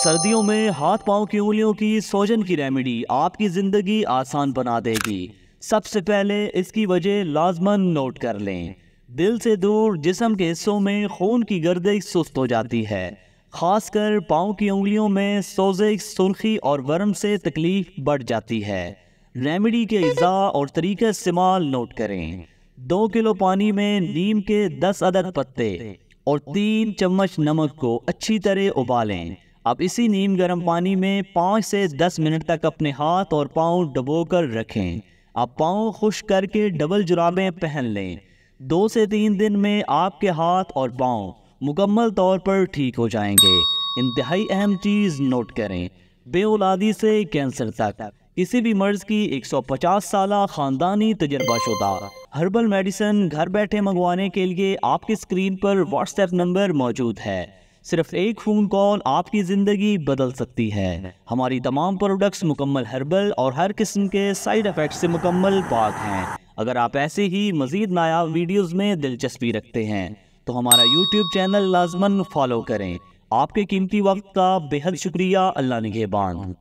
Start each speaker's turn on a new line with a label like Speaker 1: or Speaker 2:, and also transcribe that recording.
Speaker 1: सर्दियों में हाथ पांव की उंगलियों की सोजन की रेमेडी आपकी ज़िंदगी आसान बना देगी। सबसे पहले इसकी वजह लाजमन नोट कर लें। दिल से दूर जिस्म के हिस्सों में खून की गर्दिश सुस्त हो जाती है। खासकर पाँव की उंगलियों में सोजिश, सुर्खी और वर्म से तकलीफ बढ़ जाती है। रेमेडी के अज़ा और तरीक़े इस्तेमाल नोट करें। 2 किलो पानी में नीम के 10 अदद पत्ते और 3 चम्मच नमक को अच्छी तरह उबालें। अब इसी नीम गर्म पानी में 5 से 10 मिनट तक अपने हाथ और पाँव डुबोकर रखें। अब पाँव खुश्क करके डबल जुराबें पहन लें। 2 से 3 दिन में आपके हाथ और पाँव मुकम्मल तौर पर ठीक हो जाएंगे। इंतहाई अहम चीज़ नोट करें, बेऔलादी से कैंसर तक किसी भी मर्ज की 150 साला ख़ानदानी तजर्बाशुदा हर्बल मेडिसिन घर बैठे मंगवाने के लिए आपकी स्क्रीन पर व्हाट्सएप नंबर मौजूद है। सिर्फ एक फ़ोन कॉल आपकी ज़िंदगी बदल सकती है। हमारी तमाम प्रोडक्ट्स मुकम्मल हर्बल और हर किस्म के साइड इफ़ेक्ट से मुकम्मल पाक हैं। अगर आप ऐसे ही मज़ीद नायाब वीडियोस में दिलचस्पी रखते हैं तो हमारा यूट्यूब चैनल लाजमन फॉलो करें। आपके कीमती वक्त का बेहद शुक्रिया। अल्लाह निगहबान।